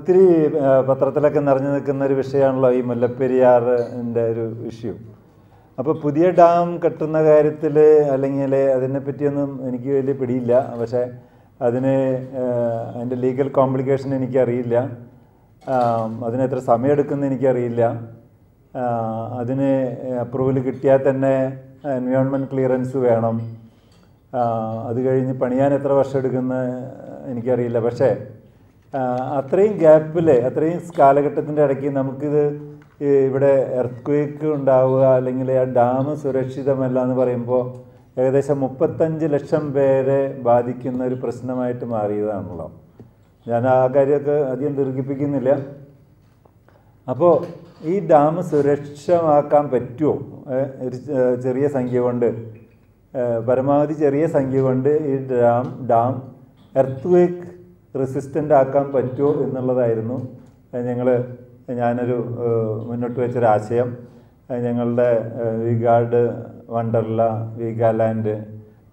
ഒത്തിരി പത്രത്തിലൊക്കെ നിറഞ്ഞു നിൽക്കുന്ന ഒരു വിഷയമാണല്ലോ ഈ മുല്ലപ്പെരിയാറിൻ്റെ ഒരു ഇഷ്യൂ. അപ്പോൾ പുതിയ ഡാം കെട്ടുന്ന കാര്യത്തിൽ അല്ലെങ്കിൽ അതിനെപ്പറ്റിയൊന്നും എനിക്ക് വലിയ പിടിയില്ല. പക്ഷേ അതിൻ്റെ ലീഗൽ കോംപ്ലിക്കേഷൻ എനിക്കറിയില്ല. അതിന് എത്ര സമയമെടുക്കുമെന്ന് എനിക്കറിയില്ല. അതിന് അപ്രൂവൽ കിട്ടിയാൽ തന്നെ എൻവയോൺമെൻറ്റ് ക്ലിയറൻസ് വേണം. അത് കഴിഞ്ഞ് പണിയാൻ എത്ര വർഷം എടുക്കുമെന്ന് എനിക്കറിയില്ല. പക്ഷേ അത്രയും ഗ്യാപ്പിൽ അത്രയും കാലഘട്ടത്തിൻ്റെ ഇടയ്ക്ക് നമുക്കിത് ഇവിടെ എർത്ത്ക്വേക്ക് ഉണ്ടാവുക അല്ലെങ്കിൽ ആ ഡാം സുരക്ഷിതമല്ല എന്ന് പറയുമ്പോൾ ഏകദേശം 35 ലക്ഷം പേരെ ബാധിക്കുന്ന ഒരു പ്രശ്നമായിട്ട് മാറിയതാണല്ലോ. ഞാൻ ആ കാര്യമൊക്കെ അധികം ദീർഘിപ്പിക്കുന്നില്ല. അപ്പോൾ ഈ ഡാം സുരക്ഷമാക്കാൻ പറ്റുമോ? ഒരു ചെറിയ സംഖ്യ കൊണ്ട്, പരമാവധി ചെറിയ സംഖ്യ കൊണ്ട് ഈ ഡാം എർത്ത്ക്വേക്ക് റെസിസ്റ്റൻ്റ് ആക്കാൻ പറ്റുമോ എന്നുള്ളതായിരുന്നു ഞാനൊരു മുന്നോട്ട് വെച്ചൊരാശയം. ഞങ്ങളുടെ വിഗാർഡ് വണ്ടർല, വീഗാലാൻഡ്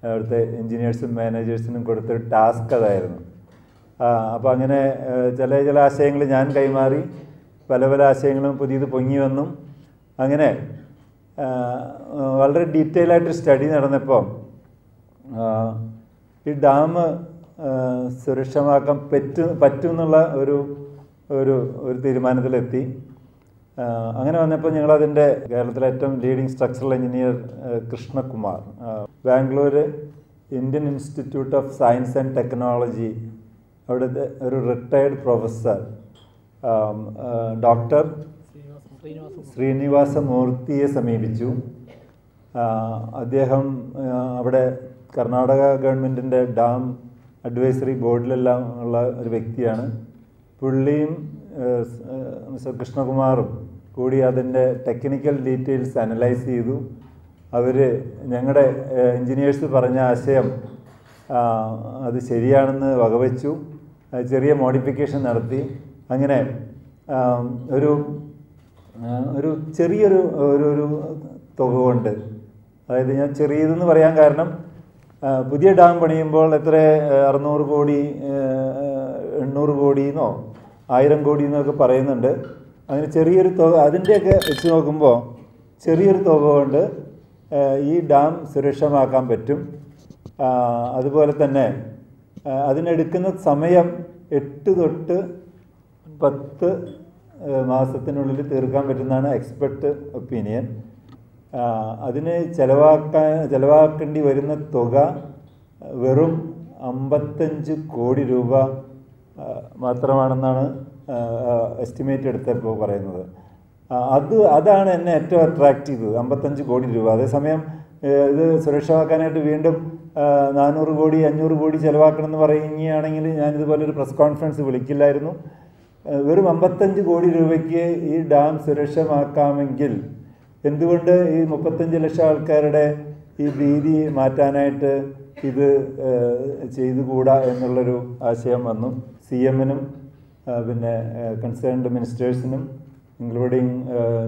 അവിടുത്തെ എൻജിനീയേഴ്സും മാനേജേഴ്സിനും കൊടുത്തൊരു ടാസ്ക് അതായിരുന്നു. അപ്പോൾ അങ്ങനെ ചില ആശയങ്ങൾ ഞാൻ കൈമാറി, പല ആശയങ്ങളും പുതിയത് പൊങ്ങി വന്നു. അങ്ങനെ വളരെ ഡീറ്റെയിൽ ആയിട്ട് സ്റ്റഡി നടന്നപ്പോൾ ഈ ഡാം സുരക്ഷിതമാക്കാൻ പറ്റും എന്നുള്ള ഒരു തീരുമാനത്തിലെത്തി. അങ്ങനെ വന്നപ്പോൾ ഞങ്ങളതിൻ്റെ കേരളത്തിലെ ഏറ്റവും leading structural engineer Krishnakumar, Bangalore Indian institute of science and technology അവിടുത്തെ ഒരു റിട്ടയർഡ് പ്രൊഫസർ ഡോക്ടർ ശ്രീനിവാസ മൂർത്തിയെ സമീപിച്ചു. അദ്ദേഹം അവിടെ കർണാടക ഗവൺമെൻറ്റിൻ്റെ ഡാം അഡ്വൈസറി ബോർഡിലെല്ലാം ഉള്ള ഒരു വ്യക്തിയാണ്. പുള്ളിയും മിസ്റ്റർ കൃഷ്ണകുമാറും കൂടി അതിൻ്റെ ടെക്നിക്കൽ ഡീറ്റെയിൽസ് അനലൈസ് ചെയ്തു. അവർ ഞങ്ങളുടെ എൻജിനീയേഴ്സ് പറഞ്ഞ ആശയം അത് ശരിയാണെന്ന് വകവെച്ചു. ചെറിയ മോഡിഫിക്കേഷൻ നടത്തി. അങ്ങനെ ഒരു ചെറിയൊരു തുക കൊണ്ട്, അതായത് ഞാൻ ചെറിയതെന്ന് പറയാൻ കാരണം പുതിയ ഡാം പണിയുമ്പോൾ എത്ര 600 കോടി 800 കോടിയെന്നോ 1000 കോടി എന്നൊക്കെ പറയുന്നുണ്ട്. അങ്ങനെ ചെറിയൊരു തുക, അതിൻ്റെയൊക്കെ വെച്ച് നോക്കുമ്പോൾ ചെറിയൊരു തുക കൊണ്ട് ഈ ഡാം സുരക്ഷിതമാക്കാൻ പറ്റും. അതുപോലെ തന്നെ അതിനെടുക്കുന്ന സമയം 8 തൊട്ട് 10 മാസത്തിനുള്ളിൽ തീർക്കാൻ പറ്റുന്നതാണ് എക്സ്പെർട്ട് ഒപ്പീനിയൻ. അതിന് ചിലവാക്കേണ്ടി വരുന്ന തുക വെറും 55 കോടി രൂപ മാത്രമാണെന്നാണ് എസ്റ്റിമേറ്റ് എടുത്തപ്പോൾ പറയുന്നത്. അതാണ് എന്നെ ഏറ്റവും അട്രാക്റ്റ് ചെയ്തത്, 55 കോടി രൂപ. അതേസമയം ഇത് സുരക്ഷിതമാക്കാനായിട്ട് വീണ്ടും 400 കോടി 500 കോടി ചിലവാക്കണമെന്ന് പറയുകയാണെങ്കിൽ ഞാനിതുപോലൊരു പ്രസ് കോൺഫറൻസ് വിളിക്കില്ലായിരുന്നു. വെറും 55 കോടി രൂപയ്ക്ക് ഈ ഡാം സുരക്ഷിതമാക്കാമെങ്കിൽ എന്തുകൊണ്ട് ഈ 35 ലക്ഷം ആൾക്കാരുടെ ഈ ഭീതി മാറ്റാനായിട്ട് ഇത് ചെയ്തുകൂടാ എന്നുള്ളൊരു ആശയം വന്നു. CM-നും പിന്നെ കൺസേൺഡ് മിനിസ്റ്റേഴ്സിനും ഇൻക്ലൂഡിങ്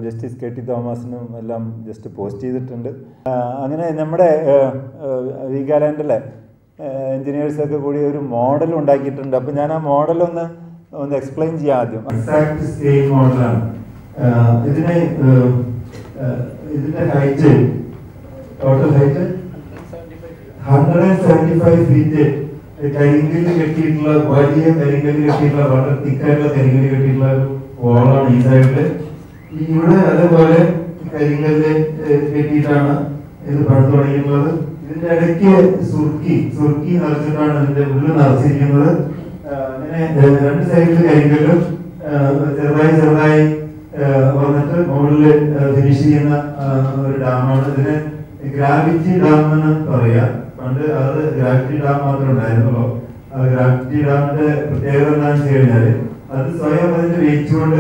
ജസ്റ്റിസ് KT തോമസിനും എല്ലാം ജസ്റ്റ് പോസ്റ്റ് ചെയ്തിട്ടുണ്ട്. അങ്ങനെ നമ്മുടെ വീഗാലാൻഡിലെ എൻജിനീയേഴ്സൊക്കെ കൂടി ഒരു മോഡൽ ഉണ്ടാക്കിയിട്ടുണ്ട്. അപ്പോൾ ഞാൻ ആ മോഡലൊന്ന് എക്സ്പ്ലെയിൻ ചെയ്യാം. ആദ്യം എക്സാക്ട് സ്കെയിൽ മോഡലാണ്. ഇതിന്റെ ഹൈറ്റ്, ടോട്ടൽ ഹൈറ്റ് 175 ഫീറ്റ്. കരിങ്കല്ല് കെട്ടിയിട്ടുള്ള, വലിയ കരിങ്കല്ല് കെട്ടിയിട്ടുള്ള, വളരെ തിക്കായിട്ടുള്ള കരിങ്കല്ല് കെട്ടിയിട്ടുള്ള ഒരു വോളാണ് ഈ സൈഡില്. ഇവിടെ അതേപോലെ കരിങ്കല്ല് കെട്ടിയിട്ടാണ് ഇത് പണിത് തുടങ്ങിയിട്ടുള്ളത്. ഇതിന്റെ ഇടയ്ക്ക് സുർക്കി നിറച്ചിട്ടാണ് ഇതിന്റെ ഉള്ളിൽ നിറച്ചിരിക്കുന്നത്. അങ്ങനെ 2 സൈഡിൽ കരിങ്കല്ലും ചെറുതായി വന്നിട്ട് മുകളിൽ ഫിനിഷ് ചെയ്യുന്ന ഒരു ഡാമാണ്. ഇതിന് ഗ്രാവിറ്റി ഡാം എന്ന് പറയാം. പണ്ട് അത് ഗ്രാവിറ്റി ഡാം മാത്രമേ ഉണ്ടായിരുന്നുള്ളൂ. ഗ്രാവിറ്റി ഡാമിന്റെ പ്രത്യേകത എന്താണെന്ന് വെച്ച് കഴിഞ്ഞാൽ അത് സ്വയം അതിന്റെ വെയിറ്റ് കൊണ്ട്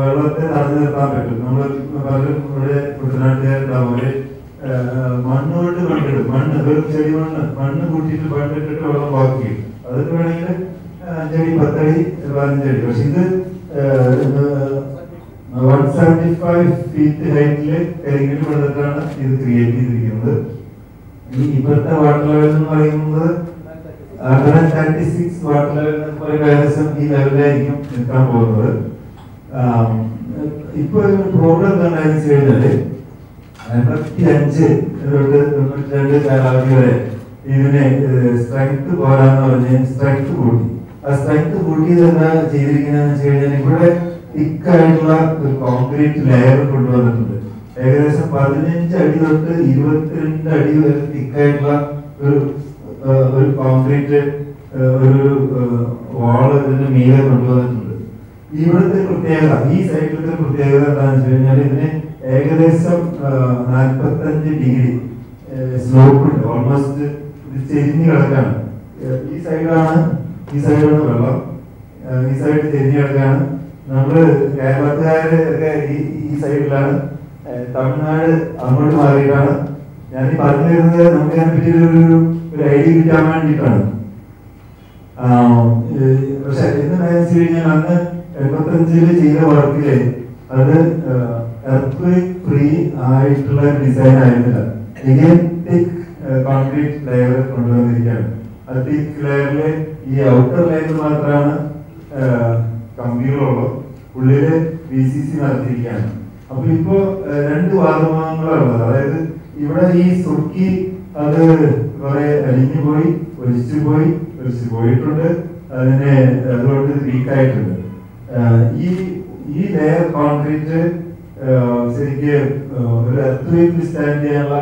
വെള്ളത്തെ തടഞ്ഞു നിർത്താൻ പറ്റും. നമ്മൾ പലരും ഇവിടെ കുട്ടനാട്ടുകാരുണ്ടാവും, മണ്ണ് കൊണ്ട് പണ്ടിടും. വെറും ചെടി മണ്ണ് കൂട്ടിയിട്ട് പണ്ടിട്ടിട്ട് വെള്ളം ബാക്കി. അതൊക്കെ വേണമെങ്കിൽ 5 അടി 10 അടി 15 അടി. പക്ഷെ ഇത് 175 ഫീറ്റ് ഹൈറ്റില് കരിങ്കല്ല് കൊണ്ടിട്ടാണ് ഇത് ക്രിയേറ്റ് ചെയ്തിരിക്കുന്നത്. ഈ ഇപ്പോഴത്തെ വാട്ടർ ലെവൽ എന്ന് പറയുന്നത് 136 വാട്ടർ ലെവൽ ഏകദേശം ഈ ലെവലിലായിരിക്കും നിൽക്കാൻ പോകുന്നത്. ഇപ്പൊ പ്രോബ്ലം എന്താണെന്ന് വെച്ച് കഴിഞ്ഞാല് 55-92 കാലാവധി വരെ ഇതിനെ സ്ട്രെങ്ത് പോരാന്ന് പറഞ്ഞ് സ്ട്രെങ്ത് കൂട്ടി. ആ സ്ട്രെങ്ത് കൂട്ടിയത് എന്താ ചെയ്തിരിക്കുന്നതെന്ന് വെച്ച് കഴിഞ്ഞാൽ ഇവിടെ തിക്കായിട്ടുള്ള ഒരു കോൺക്രീറ്റ് ലെയർ കൊണ്ടുവന്നിട്ടുണ്ട്. ഏകദേശം 15 അടി തൊട്ട് 22 അടി വരെ തിക്കായിട്ടുള്ള ഒരു കോൺക്രീറ്റ് ഒരു വാള് ഇതിന്റെ മീതെ കൊണ്ടുവന്നിട്ടുണ്ട്. ഇവിടുത്തെ പ്രത്യേകത, ഈ സൈഡിലത്തെ പ്രത്യേകത എന്താണെന്ന് വെച്ച് കഴിഞ്ഞാൽ ഇതിന് ഏകദേശം 45 ഡിഗ്രി സ്ലോപ്പ് ഉണ്ട്. ഓൾമോസ്റ്റ് ഇത് ചെരിഞ്ഞ് കിടക്കാണ്. ഈ സൈഡാണ് വെള്ളം, ഈ സൈഡ് ചെരിഞ്ഞ് കിടക്കാണ്. നമ്മള് കേരളത്തുകാര് ഒക്കെ ഈ സൈഡിലാണ്, തമിഴ്നാട് അങ്ങോട്ട് മാറിയിട്ടാണ്. ഞാൻ ഈ പറഞ്ഞു തരുന്നത് നമുക്ക് അതിനെ പറ്റി ഒരു ഐഡിയ കിട്ടാൻ വേണ്ടിയിട്ടാണ്. പക്ഷെ എന്താണെന്ന് വെച്ച് കഴിഞ്ഞാൽ അന്ന് 85 ചെയ്ത വർക്കില് അത് earthquake ഫ്രീ ആയിട്ടുള്ള ഡിസൈൻ ആയിരുന്നില്ല. തിക് കോൺക്രീറ്റ് ലെയർ കൊണ്ടുവന്നിരിക്കുകയാണ്. ആ തിക് ലെയറില് ഈ ഔട്ടർ ലെയർ മാത്രമാണ് കമ്പികളുള്ളൂ, ഉള്ളില് VCC നടത്തിയിരിക്കുകയാണ്. അപ്പൊ ഇപ്പോ 2 വാദമുഖങ്ങളുള്ളത്. അതായത് ഇവിടെ ഈ സുർക്കി അത് കുറെ അലിഞ്ഞു പോയി, ഒലിച്ചു പോയിട്ടുണ്ട്. അതുകൊണ്ട് വീക്കായിട്ടുണ്ട്. ഈ ലെയർ കോൺക്രീറ്റ് ശരിക്ക് ഒരു എർത്ത് സ്റ്റാൻഡ് ചെയ്യാനുള്ള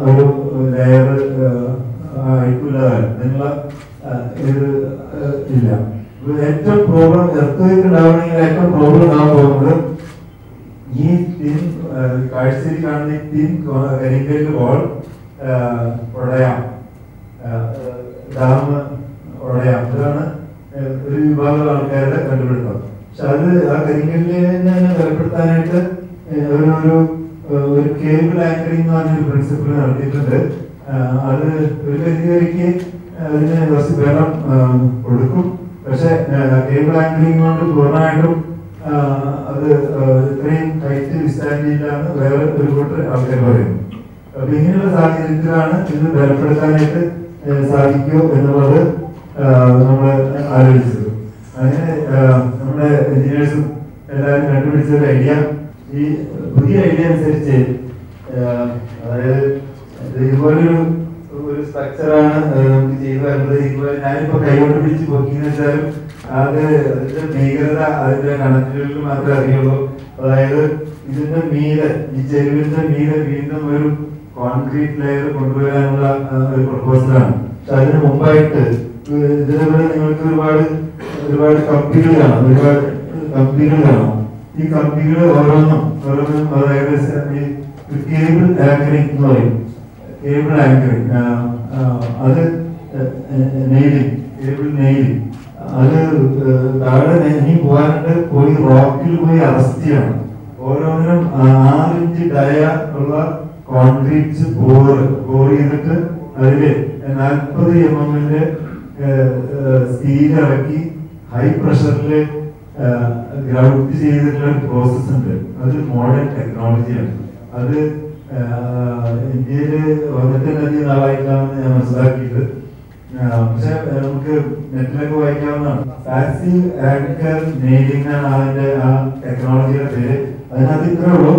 ഒരു ലെയർ ആയിട്ടുള്ളതാണ്. അതിനുള്ള ഇത് ഇല്ല. ഏറ്റവും പ്രോബ്ലം എർത്ത് ഉണ്ടാവണമെങ്കിൽ ഏറ്റവും പ്രോബ്ലം ആകാൻ പോകുന്നത് ഈ തിൻ കാഴ്ചയിൽ കാണുന്ന ഈ തിൻ കരിങ്കല്ല് വാൾ ഉടയാം, ഡാം ഉടയാം. ഇതാണ് ഒരു വിഭാഗം ആൾക്കാരുടെ കണ്ടുപിടുത്തം. പക്ഷെ അത് ആ കരിങ്കല്ലിനെ ബലപ്പെടുത്താനായിട്ട് ഒരു കേബിൾ ആങ്കറിംഗ് എന്ന് പറഞ്ഞൊരു പ്രിൻസിപ്പിൾ നടത്തിയിട്ടുണ്ട്. അത് ഒരു പരിധിവരയ്ക്ക് അതിന് കുറച്ച് വെള്ളം കൊടുക്കും. പക്ഷെ കേബിൾ ആങ്കറിംഗ് കൊണ്ട് പൂർണ്ണമായിട്ടും അത് ഇത്രയും ഹൈറ്റ് വിസ്താരം ചെയ്യില്ലാന്ന് വേറെ ഒരു കൂട്ടർ ആൾക്കാർ പറയുന്നു. അപ്പൊ ഇങ്ങനെയുള്ള സാഹചര്യത്തിലാണ് ഇത് ബലപ്പെടുത്താനായിട്ട് സാധിക്കുമോ എന്നുള്ളത് നമ്മൾ ആലോചിച്ചത്. അങ്ങനെ നമ്മുടെ എഞ്ചിനീയേഴ്സും എല്ലാവരും കണ്ടുപിടിച്ച ഒരു ഐഡിയ, ഈ പുതിയ ഐഡിയ അനുസരിച്ച് അതായത് ഇതുപോലൊരു സ്ട്രക്ചറാണ് നമുക്ക് ചെയ്തു വരുന്നത്. ഇതുപോലെ ഞാനിപ്പോ കൈകൊണ്ട് പിടിച്ച് പൊക്കിന്ന് വെച്ചാലും അതിന്റെ ഭീകരത അതിന്റെ കണക്കുകളിൽ മാത്രമേ അറിയുള്ളൂ. അതായത് ഇതിന്റെ മീതെ, ഈ ചെരുവിന്റെ മീതെ വീണ്ടും ഒരു കോൺക്രീറ്റ് ലെയർ കൊണ്ടുവരാനുള്ള ഒരു പ്രപ്പോസലാണ്. പക്ഷെ അതിന് മുമ്പായിട്ട് ഇതിലൂടെ നിങ്ങൾക്ക് ഒരുപാട് കമ്പികൾ കാണാം. ഈ കമ്പികൾ ഓരോന്നും അതായത് കേബിൾ ആങ്കറിംഗ് എന്ന് പറയും. കേബിൾ ആങ്കറിംഗ് അത് കേബിൾ നെയിലിംഗ്. അത് താഴെ ഇനി പോകാനായിട്ട് പോയി റോക്കിൽ പോയി അറസ്റ്റ് ചെയ്യണം. ഓരോന്നിനും 6 ഇഞ്ച് ഡയ ഉള്ള കോൺക്രീറ്റ് ബോർ ചെയ്തിട്ട് അതില് 40 mm സ്റ്റീൽ ഇറക്കി ഹൈ പ്രഷറില് ഗ്രൗണ്ട് ചെയ്തിട്ടുള്ള ഒരു പ്രോസസ് ഉണ്ട്. അത് മോഡേൺ ടെക്നോളജിയാണ്. അത് ഇന്ത്യയില് വന്നിട്ടധികം നാളായിട്ടാണ് ഞാൻ മനസ്സിലാക്കിയത്. പക്ഷെ നമുക്ക് നെറ്റിലൊക്കെ വായിക്കാവുന്നതാണ്. പാസീവ് ആങ്കർ നെയിലിംഗ് ആണ് അതിന്റെ ആ ടെക്നോളജിയുടെ പേര്. അതിനകത്ത് ഇത്രേ ഉള്ളൂ,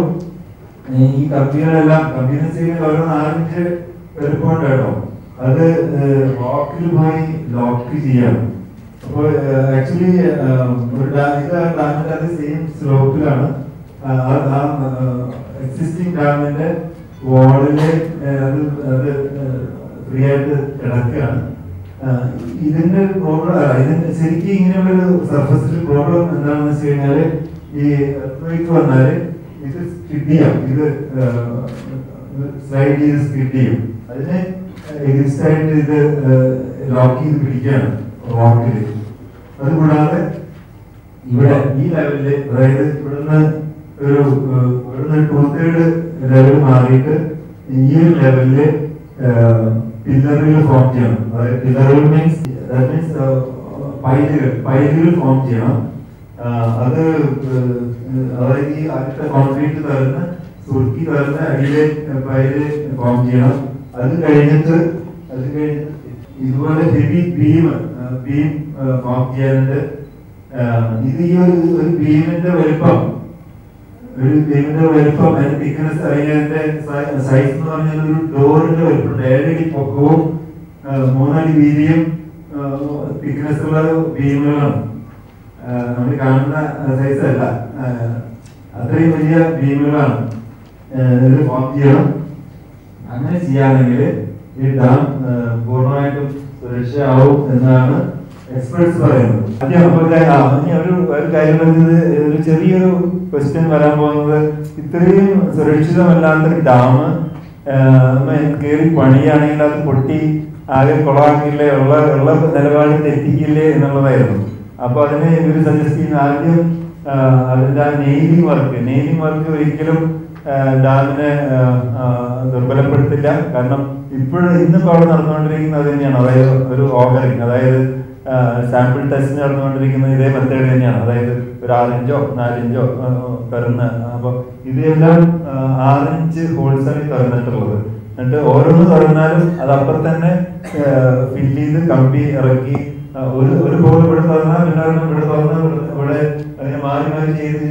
ഈ കമ്പികളെല്ലാം കമ്പിന്ന് ചെയ്യുന്ന ഓരോ 4 ഇഞ്ച് വലുപ്പമുണ്ടായിട്ടോ. അത് റോക്കിൽ പോയി ലോക്ക് ചെയ്യണം. അപ്പോൾ ആക്ച്വലി ഡാമിന്റെ അത് സെയിം സ്ലോപ്പിലാണ്. എക്സിസ്റ്റിംഗ് ഡാമിന്റെ വാളില് അത് ഫ്രീ ആയിട്ട് കിടക്കുകയാണ്. ഇതിന്റെ പ്രോബ്ലം ശരിക്കും ഇങ്ങനെയുള്ളൊരു സർഫസിൽ പ്രോബ്ലം എന്താണെന്ന് വെച്ച് കഴിഞ്ഞാല് ഈ എർത്ത് വന്നാല് ഇത് സ്കിഡ് ചെയ്യാം, ഇത് സ്ലൈഡ് ചെയ്ത് സ്കിഡ് ചെയ്യും. അതിന് എഗൻസ്റ്റ് ആയിട്ട് ഇത് ലോക്ക് ചെയ്ത് പിടിക്കുകയാണ് റോക്കില്. അതുകൂടാതെ ഇവിടെ ഈ ലെവലില്, അതായത് ഇവിടുന്ന് 2/3 ലെവൽ മാറിയിട്ട് ഈ ഒരു ലെവലില് പില്ലറുകൾ ഫോം ചെയ്യണം. അതായത് പില്ലറുകൾ മീൻസ് പൈലുകൾ ഫോം ചെയ്യണം. അത് അതായത് ഈ ആദ്യത്തെ കോൺക്രീറ്റ് തരുന്ന സുർക്കി തരുന്ന അടിയിലെ പൈല് ഫോം ചെയ്യണം. അത് കഴിഞ്ഞിട്ട് ഇതുപോലെ ഹെവി ബീം ഫോം ചെയ്യാനുണ്ട്. ഇത് ഈ ഒരു ബീമിന്റെ വലിപ്പം അതിന്റെ തിക്നെസ് അതിന്റെ സൈസ് എന്ന് പറഞ്ഞാൽ ഒരു ഡോറിന്റെ വലിപ്പം 7 അടി പൊക്കവും 3 അടി വീതിയും തിക്നെസ് ഉള്ള ബീമുകളാണ്. നമ്മൾ കാണുന്ന സൈസ് അല്ല, അത്രയും വലിയ ബീമുകളാണ് ഇത് ഫോം ചെയ്യണം. അങ്ങനെ ചെയ്യുകയാണെങ്കിൽ ഈ ഡാം പൂർണ്ണമായിട്ടും സുരക്ഷയാവും എന്നാണ് എക്സ്പെർട്സ് പറയുന്നത്. ഒരു കാര്യം പറഞ്ഞത്, ഒരു ചെറിയൊരു ക്വസ്റ്റ്യൻ വരാൻ പോകുന്നത്, ഇത്രയും സുരക്ഷിതമല്ലാത്തൊരു ഡാം കയറി പണിയാണെങ്കിൽ അത് പൊട്ടി ആകെ കുളമാക്കില്ലേ, ഉള്ള നിലപാട് തെറ്റിക്കില്ലേ എന്നുള്ളതായിരുന്നു. അപ്പൊ അതിന് ഇവർ സജസ്റ്റ് ചെയ്യുന്ന ആദ്യം അതിന്റെ നെയിലിംഗ് വർക്ക് ഒരിക്കലും ഡാമിനെ ദുർബലപ്പെടുത്തില്ല. കാരണം ഇന്നിപ്പോൾ അവിടെ നടന്നുകൊണ്ടിരിക്കുന്നത് തന്നെയാണ്, അതായത് ഒരു ഓഗറിങ്, അതായത് സാമ്പിൾ ടെസ്റ്റ് നടന്നുകൊണ്ടിരിക്കുന്നത് ഇതേ മെത്തേഡ് തന്നെയാണ്. അതായത് ഒരു 6 ഇഞ്ചോ 4 ഇഞ്ചോ തുറന്ന്, അപ്പൊ ഇതെല്ലാം 6 ഇഞ്ച് ഹോൾസാണ് തുറന്നിട്ടുള്ളത്. എന്നിട്ട് ഓരോന്ന് തുറന്നാലും അതപ്പുറം തന്നെ ഫില്ല് ചെയ്ത് കമ്പി ഇറക്കി ഒരു ഹോൾ ഇവിടെ തുറന്നാൽ പിന്നെ ഇവിടെ തുറന്ന് ഇവിടെ അതിനെ മാറി ചെയ്ത്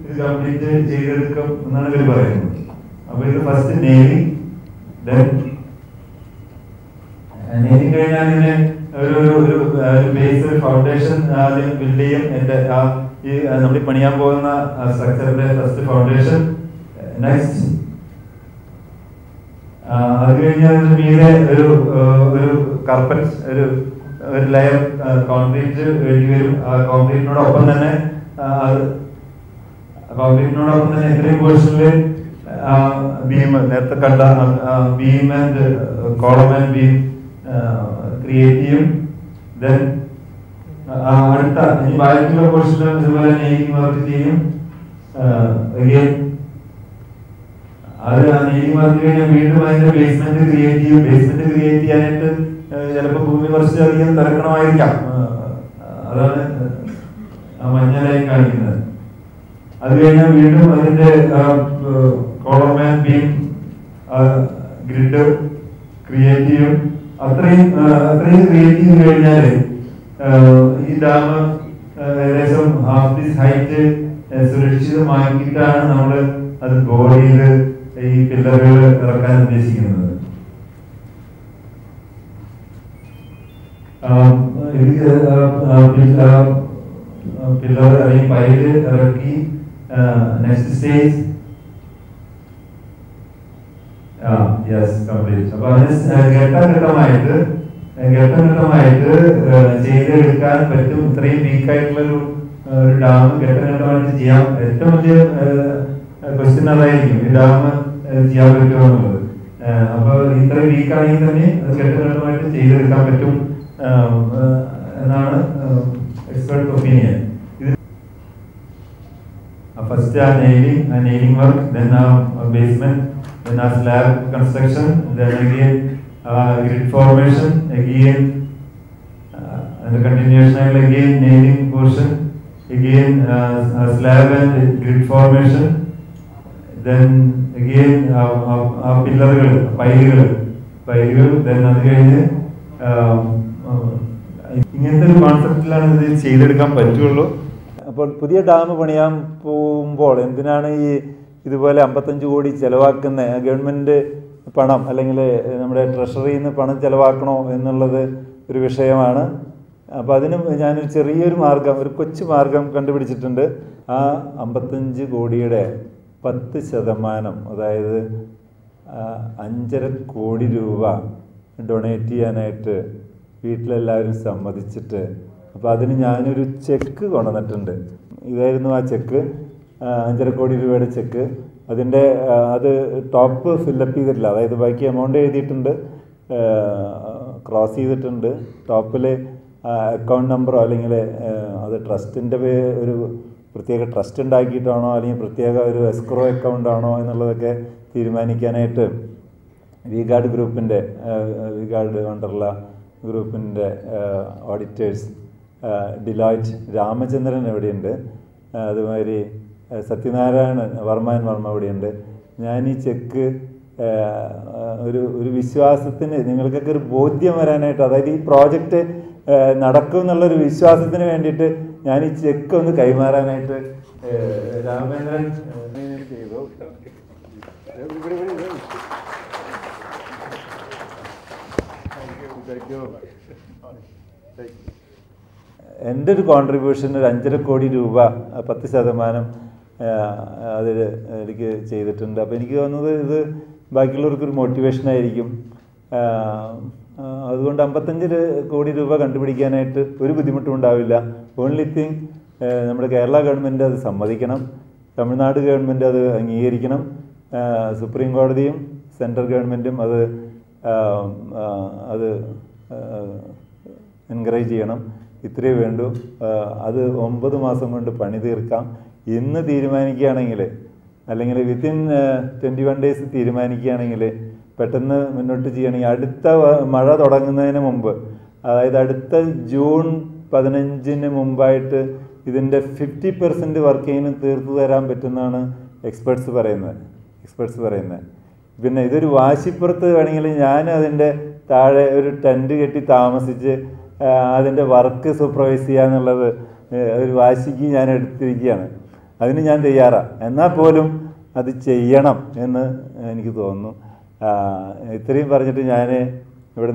ഇത് കംപ്ലീറ്റ് ചെയ്തെടുക്കും എന്നാണ് ഇവർ പറയുന്നത്. അപ്പൊ ഇത് ഫസ്റ്റ് നെയിലിംഗ് കഴിഞ്ഞാൽ ഇതിന് ഒരു ബേസ്, ഒരു ഫൗണ്ടേഷൻ ആദ്യം ബിൽഡ് ചെയ്യും. ഈ നമ്മൾ പണിയാൻ പോകുന്ന സ്ട്രക്ചറിന്റെ ഫസ്റ്റ് ഫൗണ്ടേഷൻ. നെക്സ്റ്റ് അത് കഴിഞ്ഞാൽ മീതെ ഒരു കാർപ്പറ്റ്, ഒരു ലെയർ കോൺക്രീറ്റ് വേണ്ടി വരും. കോൺക്രീറ്റിനോടൊപ്പം തന്നെ ഇത്രയും പോർഷനില് ബീം, നേരത്തെ കണ്ട beam and column and beam create ചെയ്യും. ദെൻ അടുത്ത ഈ ബാക്കിയുള്ള പോർഷനിൽ ഇതുപോലെ നെയിലിംഗ് വർക്ക് ചെയ്യും. അത് നെയിലിംഗ് വർക്ക് കഴിഞ്ഞാൽ വീണ്ടും അതിന്റെ ബേസ്മെന്റ് ക്രിയേറ്റ് ചെയ്യും. ബേസ്മെന്റ് ക്രിയേറ്റ് ചെയ്യാനായിട്ട് ചിലപ്പോൾ ഭൂമി കുറച്ചധികം തിരക്കണമായിരിക്കാം. അതാണ് മഞ്ഞളായി കാണിക്കുന്നത്. അത് കഴിഞ്ഞാൽ വീണ്ടും അതിന്റെ column and beam grid create ചെയ്യും. അത്രയും ക്രിയേറ്റ് ചെയ്ത് കഴിഞ്ഞാല് ഈ ഡാം ഏകദേശം ഹാഫ് ദിസ് ഹൈറ്റ് സുരക്ഷിതമാക്കിയിട്ടാണ് നമ്മൾ അത് ബോഡിയിൽ ഈ പില്ലറുകൾ ഇറക്കാൻ ഉദ്ദേശിക്കുന്നത്. പില്ലർ അല്ലെങ്കിൽ പൈല് ഇറക്കി നെക്സ്റ്റ് സ്റ്റേജ് കംപ്ലീറ്റ്. അപ്പൊ അതിന് ഘട്ടഘട്ടമായിട്ട് ചെയ്തെടുക്കാൻ പറ്റും. ഇത്രയും വീക്കായിട്ടുള്ള ഒരു ഡാം ഘട്ടഘട്ടമായിട്ട് ചെയ്യാം. ഏറ്റവും വലിയ ക്വസ്റ്റ്യൻ അതായിരിക്കും, ഈ ഡാം ചെയ്യാൻ പറ്റുമോ എന്നുള്ളത്. അപ്പൊ ഇത്രയും വീക്കാണെങ്കിൽ തന്നെ അത് ഘട്ടഘട്ടമായിട്ട് ചെയ്തെടുക്കാൻ പറ്റും എന്നാണ് expert opinion. First nailing work, then basement, then slab construction, then again grid formation, again and the continuation again nailing portion, again slab and grid formation, then again പില്ലറുകൾ, പൈലുകൾ, then അത് കഴിഞ്ഞ് ഇങ്ങനത്തെ ഒരു കോൺസെപ്റ്റിലാണ് ഇത് ചെയ്തെടുക്കാൻ പറ്റുള്ളൂ. അപ്പോൾ പുതിയ ഡാം പണിയാൻ പോകുമ്പോൾ എന്തിനാണ് ഇതുപോലെ 55 കോടി ചിലവാക്കുന്ന ഗവൺമെൻറ് പണം അല്ലെങ്കിൽ നമ്മുടെ ട്രഷറിയിൽ നിന്ന് പണം ചിലവാക്കണോ എന്നുള്ളത് ഒരു വിഷയമാണ്. അപ്പോൾ അതിനും ഞാനൊരു ചെറിയൊരു മാർഗം, ഒരു കൊച്ചു മാർഗം കണ്ടുപിടിച്ചിട്ടുണ്ട്. ആ 55 കോടിയുടെ 10%, അതായത് 5.5 കോടി രൂപ ഡൊണേറ്റ് ചെയ്യാനായിട്ട് വീട്ടിലെല്ലാവരും സമ്മതിച്ചിട്ട്, അപ്പോൾ അതിന് ഞാനൊരു ചെക്ക് കൊണ്ടുവന്നിട്ടുണ്ട്. ഇതായിരുന്നു ആ ചെക്ക്, 5.5 കോടി രൂപയുടെ ചെക്ക്. അത് ടോപ്പ് ഫില്ലപ്പ് ചെയ്തിട്ടില്ല, അതായത് ബാക്കി എമൗണ്ട് എഴുതിയിട്ടുണ്ട്, ക്രോസ് ചെയ്തിട്ടുണ്ട്. ടോപ്പിൽ അക്കൗണ്ട് നമ്പറോ അല്ലെങ്കിൽ അത് ട്രസ്റ്റിൻ്റെ ഒരു പ്രത്യേക ട്രസ്റ്റ് ഉണ്ടാക്കിയിട്ടാണോ അല്ലെങ്കിൽ പ്രത്യേക ഒരു എസ്ക്രോ അക്കൗണ്ട് ആണോ എന്നുള്ളതൊക്കെ തീരുമാനിക്കാനായിട്ട് വിഗാർഡ് ഗ്രൂപ്പിൻ്റെ വിഗാർഡ് അണ്ടർല ഗ്രൂപ്പിൻ്റെ ഓഡിറ്റേഴ്സ് ഡിലോയ്റ്റ് രാമചന്ദ്രൻ ഇവിടെയുണ്ട്, അതുമാതിരി സത്യനാരായണ വർമ്മ ഇവിടെയുണ്ട്. ഞാൻ ഈ ചെക്ക് ഒരു വിശ്വാസത്തിന്, നിങ്ങൾക്കൊക്കെ ഒരു ബോധ്യം വരാനായിട്ട്, അതായത് ഈ പ്രോജക്റ്റ് നടക്കും എന്നുള്ളൊരു വിശ്വാസത്തിന് വേണ്ടിയിട്ട് ഞാൻ ഈ ചെക്ക് ഒന്ന് കൈമാറാനായിട്ട് രാമേന്ദ്രൻ ചെയ്തു. എൻ്റെ ഒരു കോൺട്രിബ്യൂഷൻ ഒരു 5.5 കോടി രൂപ 10% അതിൽ എനിക്ക് ചെയ്തിട്ടുണ്ട്. അപ്പോൾ എനിക്ക് തോന്നുന്നത് ഇത് ബാക്കിയുള്ളവർക്കൊരു മോട്ടിവേഷനായിരിക്കും. അതുകൊണ്ട് 55 കോടി രൂപ കണ്ടുപിടിക്കാനായിട്ട് ഒരു ബുദ്ധിമുട്ടും ഉണ്ടാവില്ല. ഓൺലി തിങ് നമ്മുടെ കേരള ഗവൺമെൻറ് അത് സമ്മതിക്കണം, തമിഴ്നാട് ഗവൺമെൻറ് അത് അംഗീകരിക്കണം, സുപ്രീം കോടതിയും സെൻട്രൽ ഗവൺമെൻറ്റും അത് എൻകറേജ് ചെയ്യണം. ഇത്രയേ വേണ്ടൂ. അത് 9 മാസം കൊണ്ട് പണി തീർക്കാം. ഇന്ന് തീരുമാനിക്കുകയാണെങ്കിൽ, അല്ലെങ്കിൽ വിത്തിൻ 21 ഡേയ്സ് തീരുമാനിക്കുകയാണെങ്കിൽ, പെട്ടെന്ന് മുന്നോട്ട് ചെയ്യുകയാണെങ്കിൽ അടുത്ത മഴ തുടങ്ങുന്നതിന് മുമ്പ്, അതായത് അടുത്ത ജൂൺ 15 മുമ്പായിട്ട് ഇതിൻ്റെ 50% വർക്കിങ്ങിന് തീർത്തു തരാൻ പറ്റുന്നതാണ് എക്സ്പെർട്സ് പറയുന്നത്. പിന്നെ ഇതൊരു വാശിപ്പുറത്ത് വേണമെങ്കിൽ ഞാൻ അതിൻ്റെ താഴെ ഒരു ടെൻറ്റ് കെട്ടി താമസിച്ച് അതിൻ്റെ വർക്ക് സൂപ്പർവൈസ് ചെയ്യുക എന്നുള്ളത് ഒരു വാശിക്ക് ഞാൻ എടുത്തിരിക്കുകയാണ്. അതിന് ഞാൻ തയ്യാറാണ്. എന്നാൽ പോലും അത് ചെയ്യണം എന്ന് എനിക്ക് തോന്നുന്നു. ഇത്രയും പറഞ്ഞിട്ട് ഞാൻ ഇവിടെ